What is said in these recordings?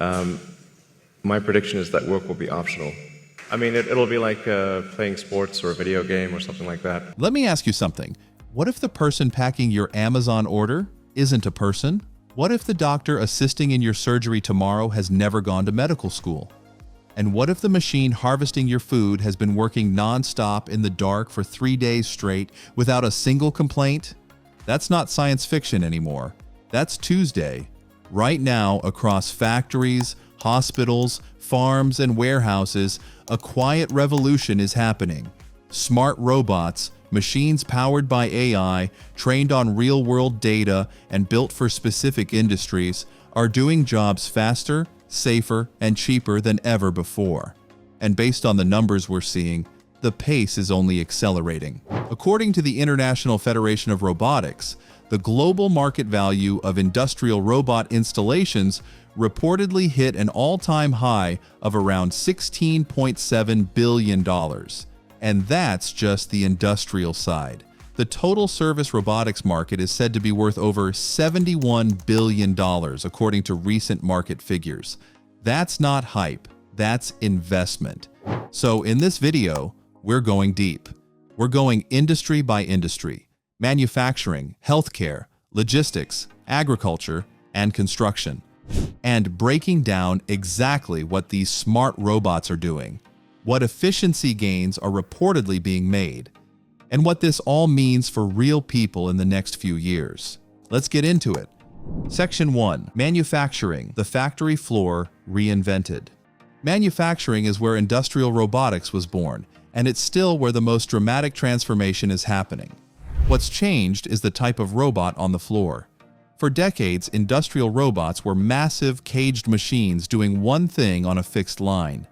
My prediction is that work will be optional. I mean, it'll be like playing sports or a video game or something like that. Let me ask you something. What if the person packing your Amazon order isn't a person? What if the doctor assisting in your surgery tomorrow has never gone to medical school? And what if the machine harvesting your food has been working non-stop in the dark for 3 days straight without a single complaint? That's not science fiction anymore. That's Tuesday. Right now, across factories, hospitals, farms, and warehouses, a quiet revolution is happening. Smart robots, machines powered by AI, trained on real-world data, and built for specific industries, are doing jobs faster, safer, and cheaper than ever before. And based on the numbers we're seeing, the pace is only accelerating. According to the International Federation of Robotics, the global market value of industrial robot installations reportedly hit an all-time high of around $16.7 billion. And that's just the industrial side. The total service robotics market is said to be worth over $71 billion, according to recent market figures. That's not hype, that's investment. So in this video, we're going deep. We're going industry by industry: manufacturing, healthcare, logistics, agriculture, and construction, and breaking down exactly what these smart robots are doing, what efficiency gains are reportedly being made, and what this all means for real people in the next few years. Let's get into it. Section 1. Manufacturing, the factory floor reinvented. Manufacturing is where industrial robotics was born, and it's still where the most dramatic transformation is happening. What's changed is the type of robot on the floor. For decades, industrial robots were massive, caged machines doing one thing on a fixed line.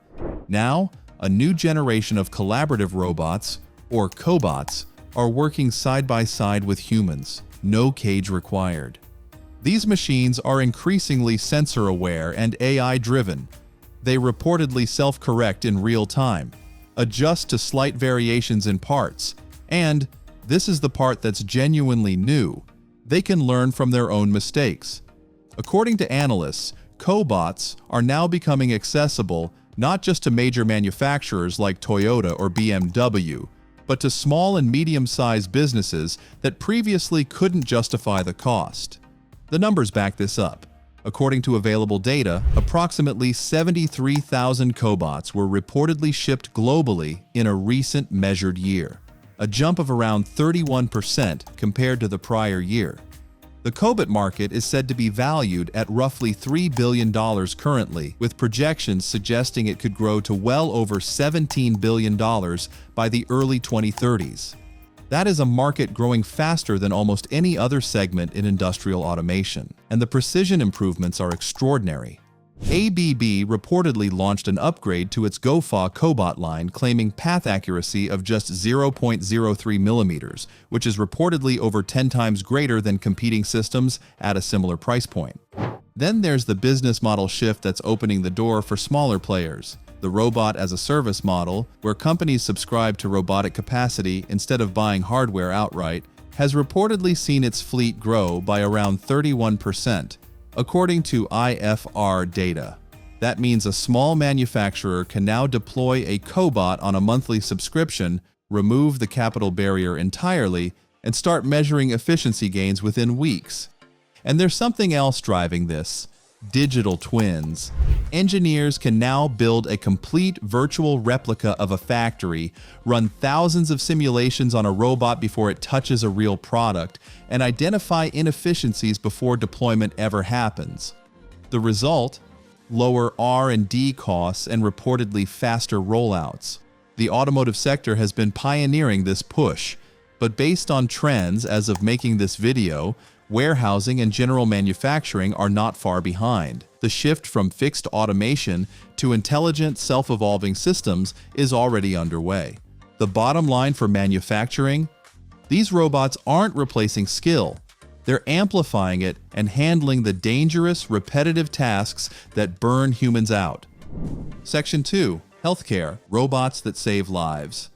Now, a new generation of collaborative robots, or cobots, are working side by side with humans, no cage required. These machines are increasingly sensor-aware and AI-driven. They reportedly self-correct in real time, adjust to slight variations in parts, and, this is the part that's genuinely new, they can learn from their own mistakes. According to analysts, cobots are now becoming accessible not just to major manufacturers like Toyota or BMW, but to small and medium-sized businesses that previously couldn't justify the cost. The numbers back this up. According to available data, approximately 73,000 cobots were reportedly shipped globally in a recent measured year, a jump of around 31% compared to the prior year. The cobot market is said to be valued at roughly $3 billion currently, with projections suggesting it could grow to well over $17 billion by the early 2030s. That is a market growing faster than almost any other segment in industrial automation, and the precision improvements are extraordinary. ABB reportedly launched an upgrade to its GoFa cobot line claiming path accuracy of just 0.03 millimeters, which is reportedly over 10 times greater than competing systems at a similar price point. Then there's the business model shift that's opening the door for smaller players. The robot as a service model, where companies subscribe to robotic capacity instead of buying hardware outright, has reportedly seen its fleet grow by around 31%. According to IFR data. That means a small manufacturer can now deploy a cobot on a monthly subscription, remove the capital barrier entirely, and start measuring efficiency gains within weeks. And there's something else driving this: digital twins. Engineers can now build a complete virtual replica of a factory, run thousands of simulations on a robot before it touches a real product, and identify inefficiencies before deployment ever happens. The result? Lower R&D costs and reportedly faster rollouts. The automotive sector has been pioneering this push, but based on trends as of making this video, warehousing and general manufacturing are not far behind. The shift from fixed automation to intelligent, self-evolving systems is already underway. The bottom line for manufacturing? These robots aren't replacing skill. They're amplifying it and handling the dangerous, repetitive tasks that burn humans out. Section 2. Healthcare. Robots that save lives.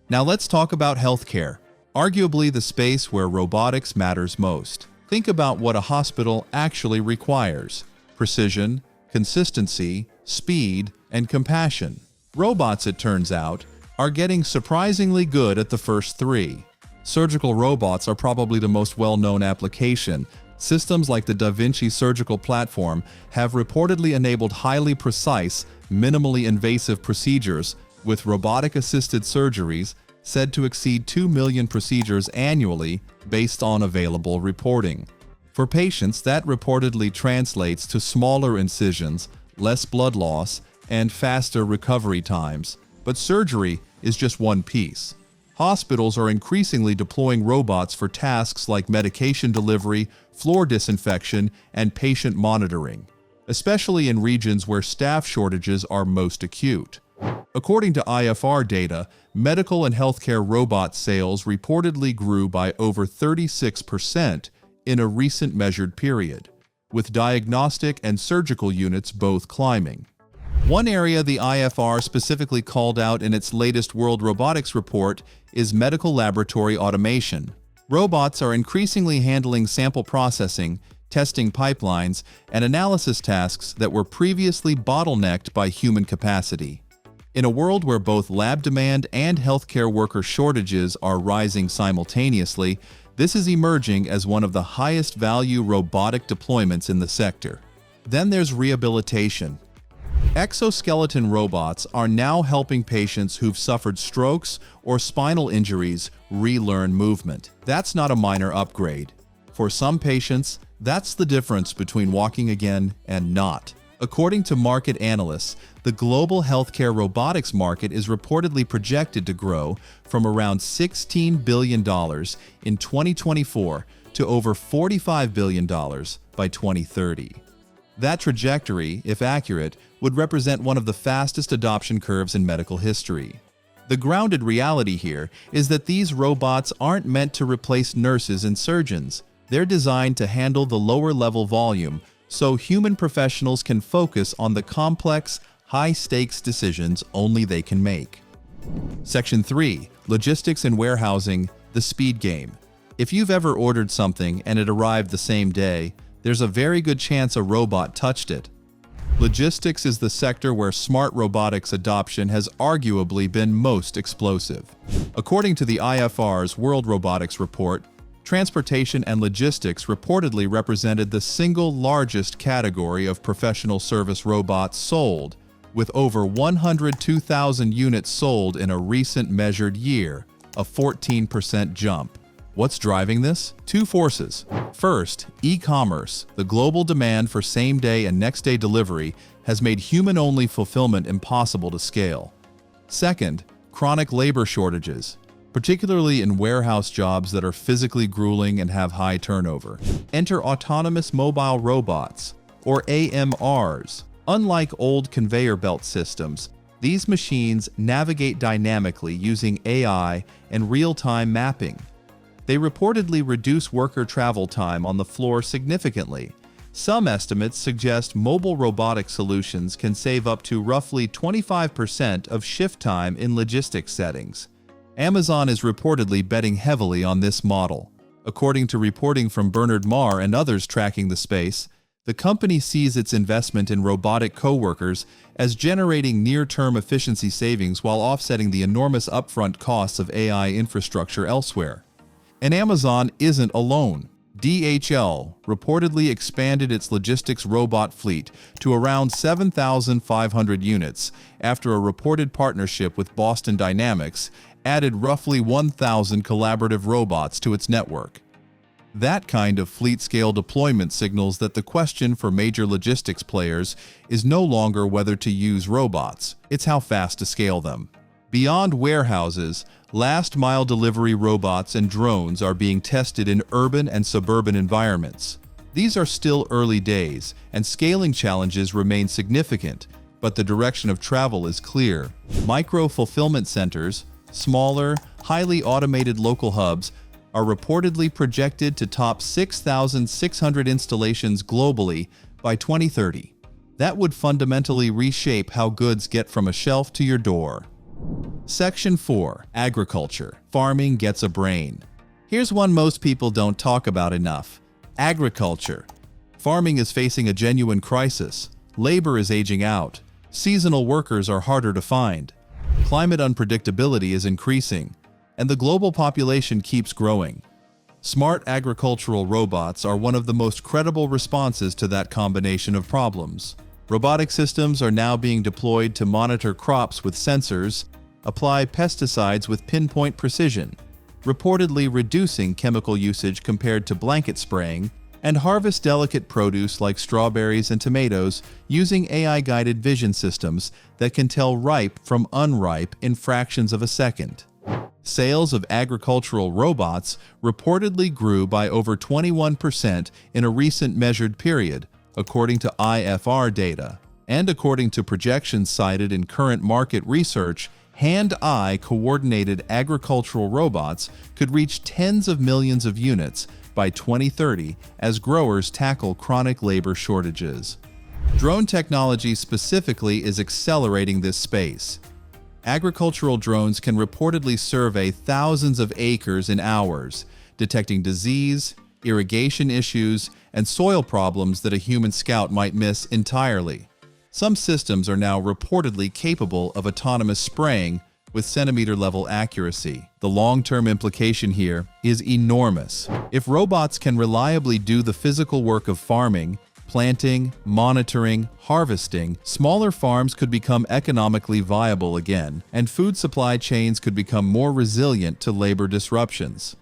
Now let's talk about healthcare, arguably the space where robotics matters most. Think about what a hospital actually requires: precision, consistency, speed, and compassion. Robots, it turns out, are getting surprisingly good at the first three. Surgical robots are probably the most well-known application. Systems like the Da Vinci surgical platform have reportedly enabled highly precise, minimally invasive procedures, with robotic-assisted surgeries said to exceed 2 million procedures annually based on available reporting. For patients, that reportedly translates to smaller incisions, less blood loss, and faster recovery times. But surgery is just one piece. Hospitals are increasingly deploying robots for tasks like medication delivery, floor disinfection, and patient monitoring, especially in regions where staff shortages are most acute. According to IFR data, medical and healthcare robot sales reportedly grew by over 36% in a recent measured period, with diagnostic and surgical units both climbing. One area the IFR specifically called out in its latest World Robotics Report is medical laboratory automation. Robots are increasingly handling sample processing, testing pipelines, and analysis tasks that were previously bottlenecked by human capacity. In a world where both lab demand and healthcare worker shortages are rising simultaneously, this is emerging as one of the highest value robotic deployments in the sector. Then there's rehabilitation. Exoskeleton robots are now helping patients who've suffered strokes or spinal injuries relearn movement. That's not a minor upgrade. For some patients, that's the difference between walking again and not. According to market analysts, the global healthcare robotics market is reportedly projected to grow from around $16 billion in 2024 to over $45 billion by 2030. That trajectory, if accurate, would represent one of the fastest adoption curves in medical history. The grounded reality here is that these robots aren't meant to replace nurses and surgeons. They're designed to handle the lower-level volume so human professionals can focus on the complex, high-stakes decisions only they can make. Section 3. Logistics and Warehousing, the Speed Game. If you've ever ordered something and it arrived the same day, there's a very good chance a robot touched it. Logistics is the sector where smart robotics adoption has arguably been most explosive. According to the IFR's World Robotics Report, transportation and logistics reportedly represented the single largest category of professional service robots sold, with over 102,000 units sold in a recent measured year, a 14% jump. What's driving this? Two forces. First, e-commerce. The global demand for same-day and next-day delivery has made human-only fulfillment impossible to scale. Second, chronic labor shortages, particularly in warehouse jobs that are physically grueling and have high turnover. Enter autonomous mobile robots, or AMRs. Unlike old conveyor belt systems, these machines navigate dynamically using AI and real-time mapping. They reportedly reduce worker travel time on the floor significantly. Some estimates suggest mobile robotic solutions can save up to roughly 25% of shift time in logistics settings. Amazon is reportedly betting heavily on this model. According to reporting from Bernard Marr and others tracking the space, the company sees its investment in robotic coworkers as generating near-term efficiency savings while offsetting the enormous upfront costs of AI infrastructure elsewhere. And Amazon isn't alone. DHL reportedly expanded its logistics robot fleet to around 7,500 units after a reported partnership with Boston Dynamics added roughly 1,000 collaborative robots to its network. That kind of fleet-scale deployment signals that the question for major logistics players is no longer whether to use robots, it's how fast to scale them. Beyond warehouses, last-mile delivery robots and drones are being tested in urban and suburban environments. These are still early days, and scaling challenges remain significant, but the direction of travel is clear. Micro-fulfillment centers, smaller, highly automated local hubs, are reportedly projected to top 6,600 installations globally by 2030. That would fundamentally reshape how goods get from a shelf to your door. Section 4. Agriculture. Farming gets a brain. Here's one most people don't talk about enough. Agriculture. Farming is facing a genuine crisis. Labor is aging out. Seasonal workers are harder to find. Climate unpredictability is increasing, and the global population keeps growing. Smart agricultural robots are one of the most credible responses to that combination of problems. Robotic systems are now being deployed to monitor crops with sensors, apply pesticides with pinpoint precision, reportedly reducing chemical usage compared to blanket spraying, and harvest delicate produce like strawberries and tomatoes using AI-guided vision systems that can tell ripe from unripe in fractions of a second. Sales of agricultural robots reportedly grew by over 21% in a recent measured period, according to IFR data. And according to projections cited in current market research, hand-eye coordinated agricultural robots could reach tens of millions of units by 2030 as growers tackle chronic labor shortages. Drone technology specifically is accelerating this space. Agricultural drones can reportedly survey thousands of acres in hours, detecting disease, irrigation issues, and soil problems that a human scout might miss entirely. Some systems are now reportedly capable of autonomous spraying with centimeter-level accuracy. The long-term implication here is enormous. If robots can reliably do the physical work of farming, planting, monitoring, harvesting, smaller farms could become economically viable again, and food supply chains could become more resilient to labor disruptions.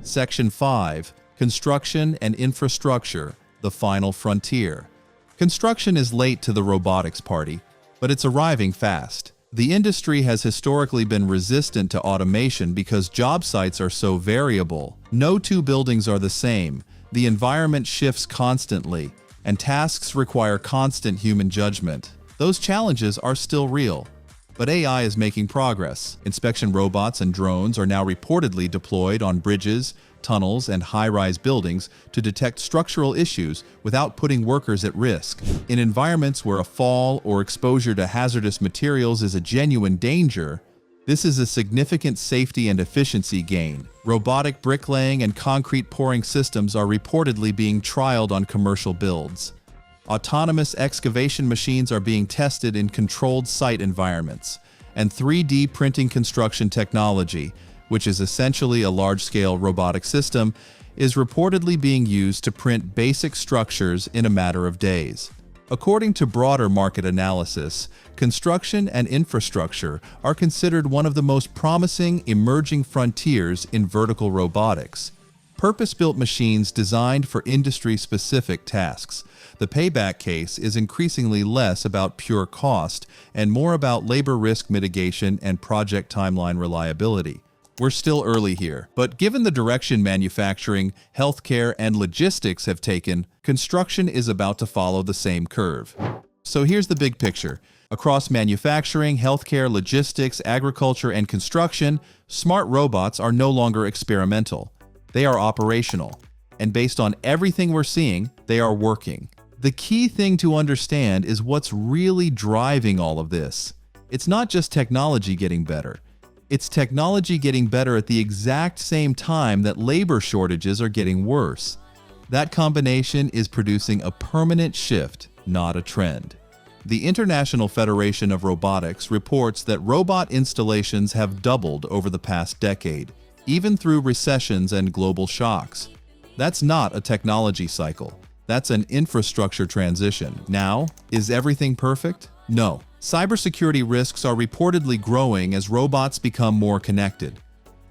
Section 5. Construction and Infrastructure, the Final Frontier. Construction is late to the robotics party, but it's arriving fast. The industry has historically been resistant to automation because job sites are so variable. No two buildings are the same, the environment shifts constantly, and tasks require constant human judgment. Those challenges are still real, but AI is making progress. Inspection robots and drones are now reportedly deployed on bridges, tunnels, and high-rise buildings to detect structural issues without putting workers at risk. In environments where a fall or exposure to hazardous materials is a genuine danger, this is a significant safety and efficiency gain. Robotic bricklaying and concrete pouring systems are reportedly being trialed on commercial builds. Autonomous excavation machines are being tested in controlled site environments, and 3D printing construction technology, which is essentially a large-scale robotic system, is reportedly being used to print basic structures in a matter of days. According to broader market analysis, construction and infrastructure are considered one of the most promising emerging frontiers in vertical robotics. Purpose-built machines designed for industry-specific tasks. The payback case is increasingly less about pure cost and more about labor risk mitigation and project timeline reliability. We're still early here, but given the direction manufacturing, healthcare, and logistics have taken, construction is about to follow the same curve. So here's the big picture. Across manufacturing, healthcare, logistics, agriculture, and construction, smart robots are no longer experimental. They are operational. And based on everything we're seeing, they are working. The key thing to understand is what's really driving all of this. It's not just technology getting better. It's technology getting better at the exact same time that labor shortages are getting worse. That combination is producing a permanent shift, not a trend. The International Federation of Robotics reports that robot installations have doubled over the past decade, even through recessions and global shocks. That's not a technology cycle. That's an infrastructure transition. Now, is everything perfect? No. Cybersecurity risks are reportedly growing as robots become more connected.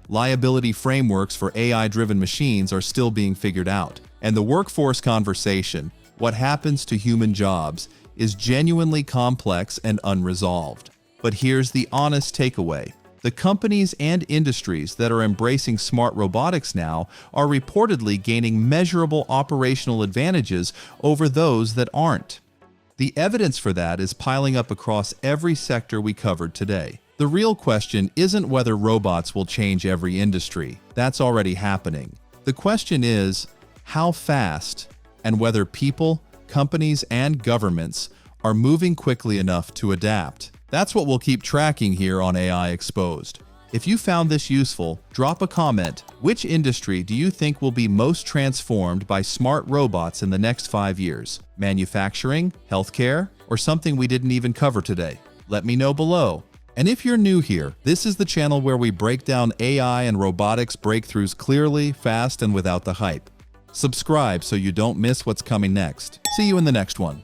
Liability frameworks for AI-driven machines are still being figured out. And the workforce conversation, what happens to human jobs, is genuinely complex and unresolved. But here's the honest takeaway. The companies and industries that are embracing smart robotics now are reportedly gaining measurable operational advantages over those that aren't. The evidence for that is piling up across every sector we covered today. The real question isn't whether robots will change every industry. That's already happening. The question is how fast, and whether people, companies, and governments are moving quickly enough to adapt. That's what we'll keep tracking here on AI Exposed. If you found this useful, drop a comment. Which industry do you think will be most transformed by smart robots in the next 5 years? Manufacturing, healthcare, or something we didn't even cover today? Let me know below. And if you're new here, this is the channel where we break down AI and robotics breakthroughs clearly, fast, and without the hype. Subscribe so you don't miss what's coming next. See you in the next one.